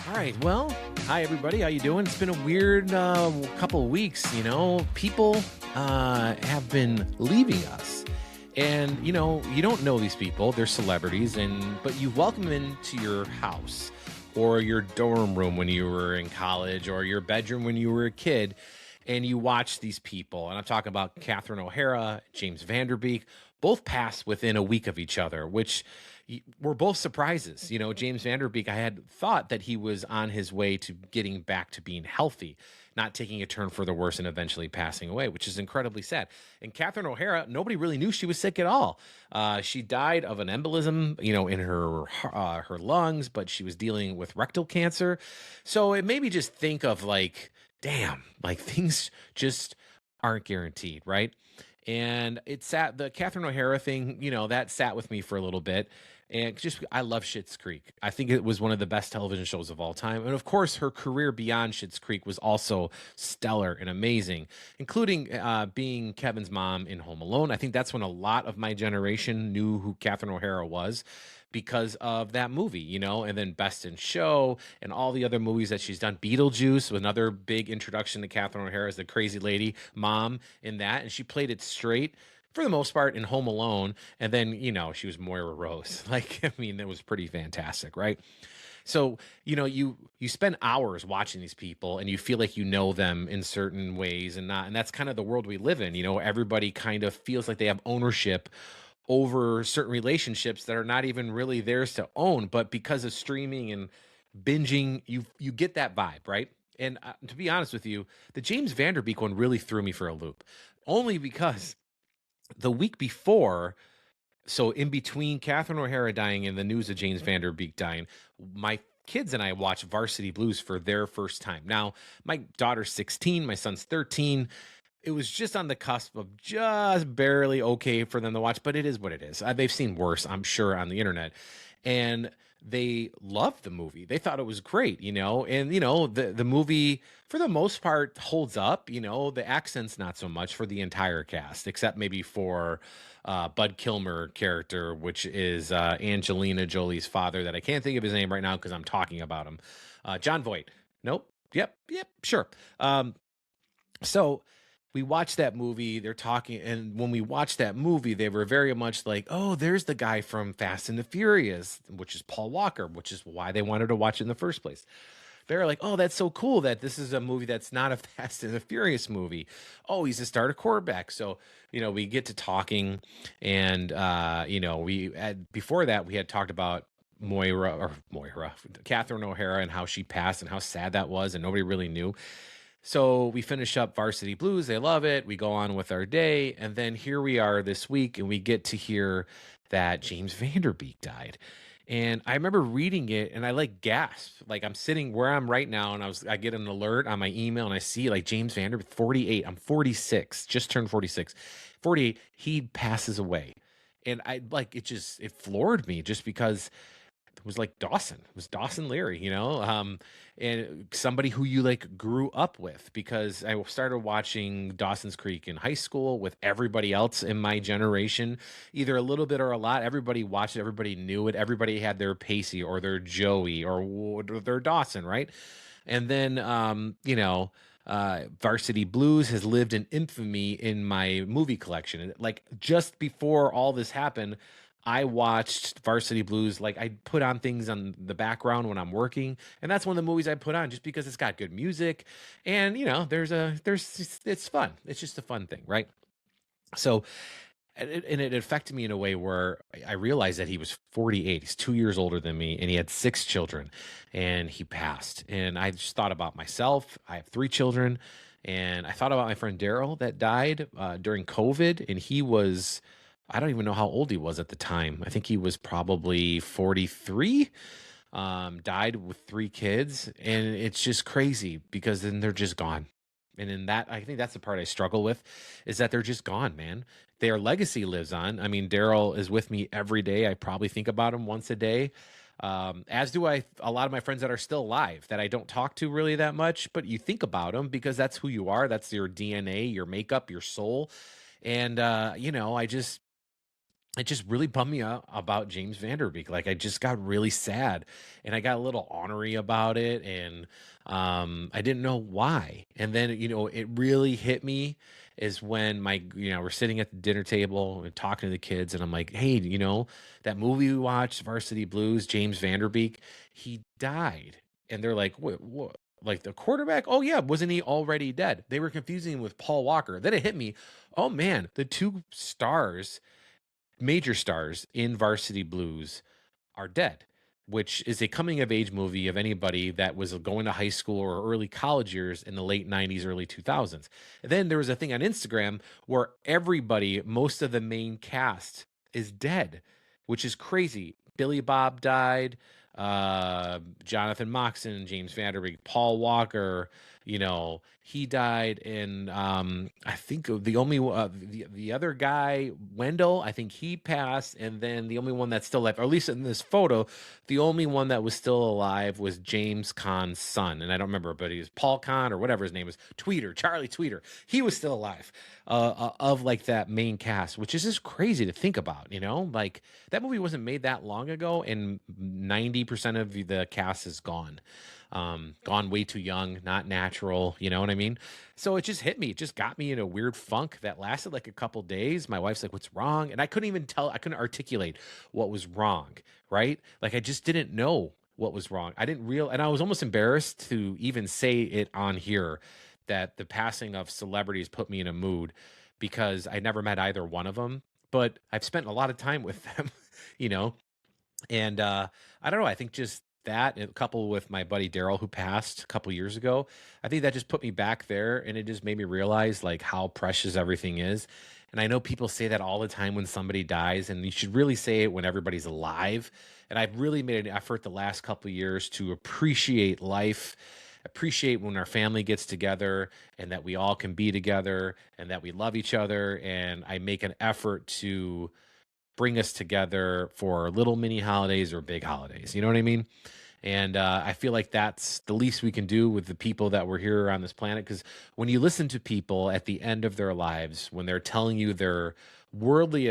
All right. Well, hi everybody. How you doing? It's been a weird couple of weeks. People have been leaving us, and you don't know these people. They're celebrities, but you welcome them into your house or your dorm room when you were in college or your bedroom when you were a kid, and you watch these people. And I'm talking about Catherine O'Hara, James Vanderbeek, both passed within a week of each other, which were both surprises. James Vanderbeek, I had thought that he was on his way to getting back to being healthy, not taking a turn for the worse and eventually passing away, which is incredibly sad. And Catherine O'Hara, nobody really knew she was sick at all. She died of an embolism, in her lungs, but she was dealing with rectal cancer. So it made me just think of like, damn, like things just aren't guaranteed, right? And it sat the Catherine O'Hara thing, that sat with me for a little bit. And just, I love Schitt's Creek. I think it was one of the best television shows of all time. And of course, her career beyond Schitt's Creek was also stellar and amazing, including being Kevin's mom in Home Alone. I think that's when a lot of my generation knew who Catherine O'Hara was because of that movie, and then Best in Show and all the other movies that she's done. Beetlejuice, another big introduction to Catherine O'Hara as the crazy lady mom in that. And she played it straight for the most part in Home Alone. And then, she was Moira Rose. Like, I mean, that was pretty fantastic, right? So, you spend hours watching these people and you feel like you know them in certain ways and that's kind of the world we live in. Everybody kind of feels like they have ownership over certain relationships that are not even really theirs to own, but because of streaming and binging, you get that vibe, right? And to be honest with you, the James Vanderbeek one really threw me for a loop, only because the week before, so in between Catherine O'Hara dying and the news of James Vanderbeek dying, my kids and I watched Varsity Blues for their first time. Now, my daughter's 16, my son's 13. It was just on the cusp of just barely okay for them to watch, but it is what it is. They've seen worse, I'm sure, on the internet. And they loved the movie. They thought it was great, and the movie for the most part holds up. The accent's not so much for the entire cast, except maybe for Bud Kilmer character, which is Angelina Jolie's father, that I can't think of his name right now because I'm talking about him. John Voight. Nope. Yep. Sure. So we watched that movie. They're talking, and when we watched that movie, they were very much like, "Oh, there's the guy from Fast and the Furious," which is Paul Walker, which is why they wanted to watch it in the first place. They're like, "Oh, that's so cool that this is a movie that's not a Fast and the Furious movie." Oh, he's a starter quarterback. So, we get to talking, and we had before that we had talked about Moira, Catherine O'Hara, and how she passed and how sad that was, and nobody really knew. So we finish up Varsity Blues. They love it. We go on with our day. And then here we are this week, and we get to hear that James Vanderbeek died. And I remember reading it and I like gasped. Like I'm sitting where I'm right now and I get an alert on my email and I see like James Vanderbeek, 48. I'm 46, just turned 46. 48, he passes away. And it floored me just because it was like Dawson. It was Dawson Leary, and somebody who you like grew up with, because I started watching Dawson's Creek in high school with everybody else in my generation, either a little bit or a lot. Everybody watched it. Everybody knew it. Everybody had their Pacey or their Joey or their Dawson, right? And then, Varsity Blues has lived in infamy in my movie collection. Like just before all this happened, I watched Varsity Blues. Like I put on things on the background when I'm working, and that's one of the movies I put on just because it's got good music, and it's fun. It's just a fun thing, right? So, it affected me in a way where I realized that he was 48. He's 2 years older than me, and he had 6 children, and he passed. And I just thought about myself. I have 3 children, and I thought about my friend Daryl that died during COVID, and he was. I don't even know how old he was at the time. I think he was probably 43. Died with 3 kids, and it's just crazy because then they're just gone. And in that, I think that's the part I struggle with, is that they're just gone, man. Their legacy lives on. I mean, Daryl is with me every day. I probably think about him once a day. As do a lot of my friends that are still alive that I don't talk to really that much, but you think about them because that's who you are. That's your DNA, your makeup, your soul. And, I just, it just really bummed me out about James Vanderbeek. Like I just got really sad and I got a little ornery about it. And I didn't know why. And then, it really hit me is when we're sitting at the dinner table and talking to the kids. And I'm like, hey, that movie we watched, Varsity Blues, James Vanderbeek, he died. And they're like, what? Like the quarterback? Oh, yeah. Wasn't he already dead? They were confusing him with Paul Walker. Then it hit me. Oh, man, the two stars, major stars in Varsity Blues, are dead, which is a coming of age movie of anybody that was going to high school or early college years in the late 90s, early 2000s. And then there was a thing on Instagram where everybody, most of the main cast, is dead, which is crazy. Billy Bob died, Jonathan Moxon, James Vanderbeek, Paul Walker, he died. And I think the other guy, Wendell, I think he passed. And then the only one that's still alive, or at least in this photo, the only one that was still alive was James Caan's son. And I don't remember, but he was Paul Caan or whatever his name was, Charlie Tweeter. He was still alive, of like that main cast, which is just crazy to think about. Like that movie wasn't made that long ago, and 90% of the cast is gone. Gone way too young, not natural, you know what I mean? So it just hit me. It just got me in a weird funk that lasted like a couple days. My wife's like, what's wrong? And I couldn't articulate what was wrong, right? Like I just didn't know what was wrong. And I was almost embarrassed to even say it on here that the passing of celebrities put me in a mood, because I never met either one of them, but I've spent a lot of time with them, you know? And I don't know. I think just that, and coupled with my buddy Daryl, who passed a couple years ago, I think that just put me back there, and it just made me realize like how precious everything is. And I know people say that all the time when somebody dies, and you should really say it when everybody's alive. And I've really made an effort the last couple of years to appreciate life, appreciate when our family gets together, and that we all can be together, and that we love each other. And I make an effort to bring us together for little mini holidays or big holidays. You know what I mean? And I feel like that's the least we can do with the people that were here on this planet. Because when you listen to people at the end of their lives, when they're telling you their worldly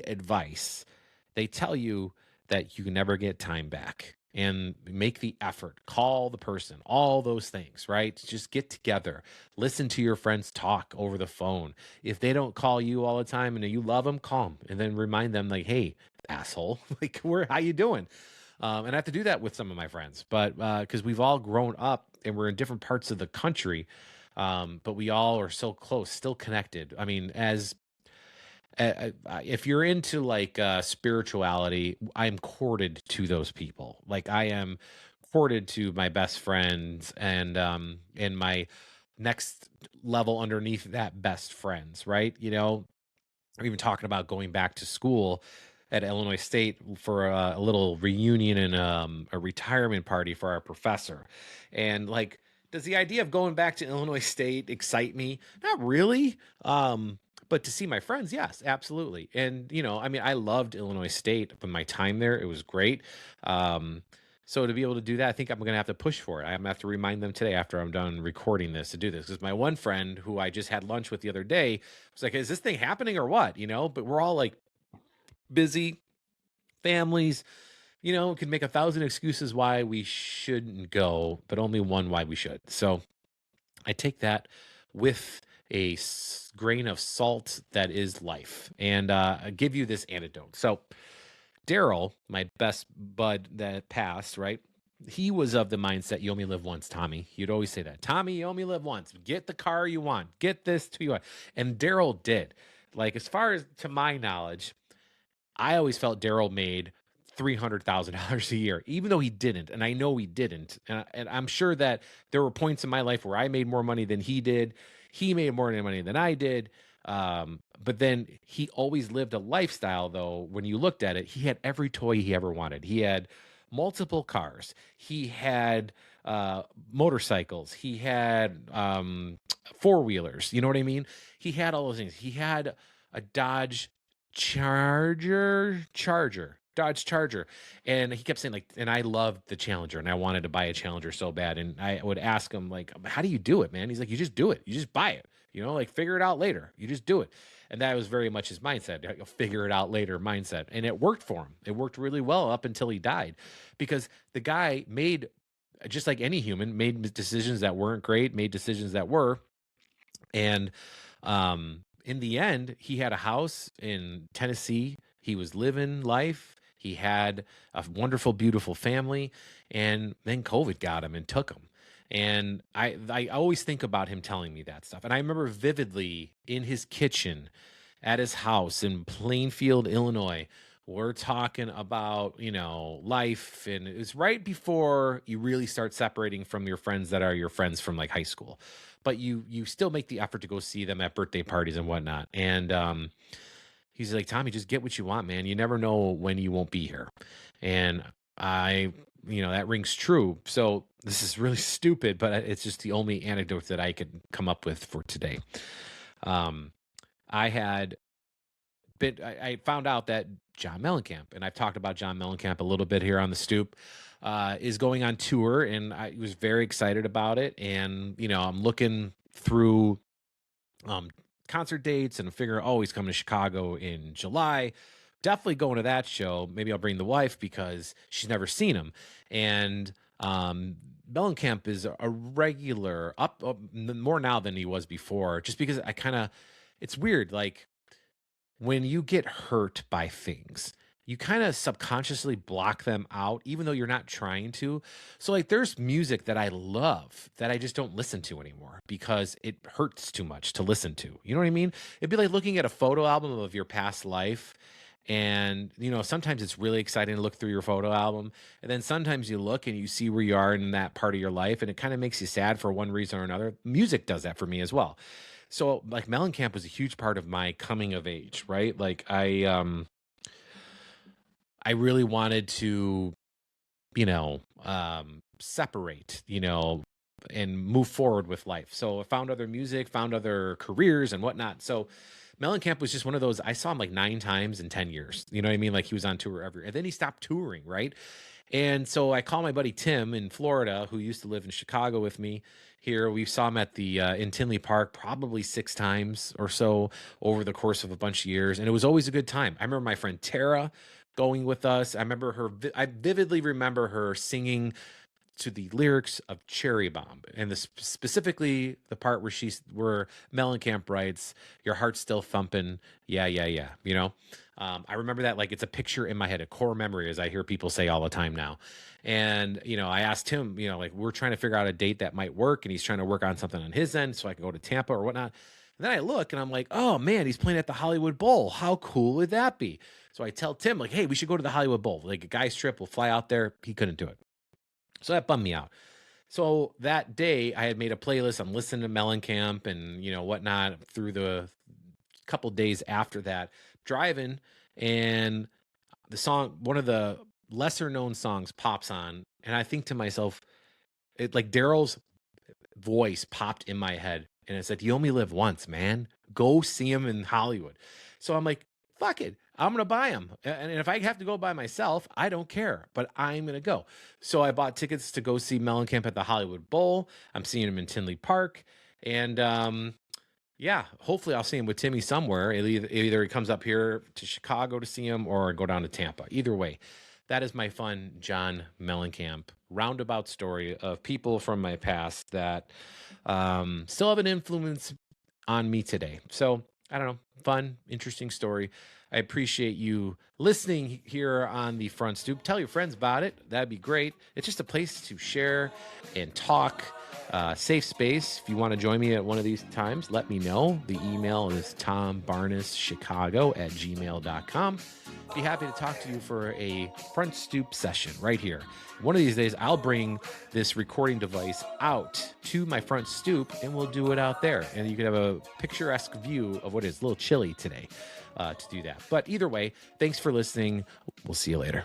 advice, they tell you that you can never get time back. And make the effort, call the person, all those things, right? Just get together, listen to your friends talk over the phone. If they don't call you all the time and you love them, call them, and then remind them like, hey, asshole, like, how you doing? And I have to do that with some of my friends, but because we've all grown up and we're in different parts of the country, but we all are so close, still connected. I mean, as if you're into like spirituality, I'm courted to those people. Like I am courted to my best friends, and my next level underneath that, best friends, right? I'm even talking about going back to school at Illinois State for a little reunion and a retirement party for our professor. And like, does the idea of going back to Illinois State excite me? Not really. But to see my friends, yes, absolutely. And I mean, I loved Illinois State, but my time there, it was great. So to be able to do that, I think I'm going to have to push for it. I'm going to have to remind them today after I'm done recording this to do this. Because my one friend who I just had lunch with the other day was like, is this thing happening or what? But we're all like busy families, can make 1,000 excuses why we shouldn't go, but only one why we should. So I take that with a grain of salt that is life. And I give you this anecdote. So Daryl, my best bud that passed, right? He was of the mindset, you only live once, Tommy. You'd always say that. Tommy, you only live once. Get the car you want. Get this to you. And Daryl did. Like, as far as to my knowledge, I always felt Daryl made $300,000 a year, even though he didn't. And I know he didn't. And I'm sure that there were points in my life where I made more money than he did. He made more money than I did. But then he always lived a lifestyle, though, when you looked at it, he had every toy he ever wanted. He had multiple cars. He had motorcycles. He had four-wheelers. You know what I mean? He had all those things. He had a Dodge Dodge Charger. And he kept saying like, and I loved the Challenger and I wanted to buy a Challenger so bad. And I would ask him like, how do you do it, man? He's like, you just do it. You just buy it, like figure it out later. You just do it. And that was very much his mindset. You'll figure it out later mindset. And it worked for him. It worked really well up until he died, because the guy made, just like any human, made decisions that weren't great, made decisions that were. And in the end, he had a house in Tennessee. He was living life. He had a wonderful, beautiful family. And then COVID got him and took him. And I always think about him telling me that stuff. And I remember vividly in his kitchen at his house in Plainfield, Illinois, we're talking about, life. And it was right before you really start separating from your friends that are your friends from like high school. But you still make the effort to go see them at birthday parties and whatnot. And he's like, Tommy, just get what you want, man. You never know when you won't be here. And that rings true. So this is really stupid, but it's just the only anecdote that I could come up with for today. I found out that John Mellencamp, and I've talked about John Mellencamp a little bit here on the Stoop, is going on tour, and I was very excited about it. And, I'm looking through concert dates and figure, he's coming to Chicago in July. Definitely going to that show. Maybe I'll bring the wife because she's never seen him. And Mellencamp is a regular, up more now than he was before, just because it's weird. Like, when you get hurt by things, you kind of subconsciously block them out, even though you're not trying to. So like, there's music that I love that I just don't listen to anymore because it hurts too much to listen to. You know what I mean? It'd be like looking at a photo album of your past life. And, sometimes it's really exciting to look through your photo album. And then sometimes you look and you see where you are in that part of your life, and it kind of makes you sad for one reason or another. Music does that for me as well. So like, Mellencamp was a huge part of my coming of age, right? Like I really wanted to, separate, and move forward with life. So I found other music, found other careers and whatnot. So Mellencamp was just one of those. I saw him like 9 times in 10 years. You know what I mean? Like, he was on tour and then he stopped touring, right? And so I call my buddy Tim in Florida, who used to live in Chicago with me here. We saw him at the in Tinley Park probably 6 times or so over the course of a bunch of years. And it was always a good time. I remember my friend Tara going with us. I vividly remember her singing to the lyrics of Cherry Bomb, and specifically the part where Mellencamp writes, "Your heart's still thumping, yeah, yeah, yeah." I remember that like it's a picture in my head, a core memory, as I hear people say all the time now. And I asked him, like, we're trying to figure out a date that might work, and he's trying to work on something on his end so I can go to Tampa or whatnot. And then I look and I'm like, oh man, he's playing at the Hollywood Bowl. How cool would that be? So I tell Tim, like, hey, we should go to the Hollywood Bowl. Like, a guy's trip, we'll fly out there. He couldn't do it. So that bummed me out. So that day I had made a playlist. I'm listening to Mellencamp and, whatnot through the couple days after that, driving, and the song, one of the lesser known songs, pops on. And I think to myself, like, Daryl's voice popped in my head. And it said, you only live once, man. Go see him in Hollywood. So I'm like, fuck it. I'm going to buy him. And if I have to go by myself, I don't care, but I'm going to go. So I bought tickets to go see Mellencamp at the Hollywood Bowl. I'm seeing him in Tinley Park. And hopefully I'll see him with Timmy somewhere. Either he comes up here to Chicago to see him or go down to Tampa. Either way, that is my fun John Mellencamp roundabout story of people from my past that still have an influence on me today. So I don't know, fun, interesting story. I appreciate you listening here on the Front Stoop. Tell your friends about it. That'd be great. It's just a place to share and talk. Safe space. If you want to join me at one of these times, let me know. The email is tombarneschicago@gmail.com. Be happy to talk to you for a Front Stoop session right here. One of these days, I'll bring this recording device out to my front stoop, and we'll do it out there. And you can have a picturesque view of what is a little chilly today to do that. But either way, thanks for listening. We'll see you later.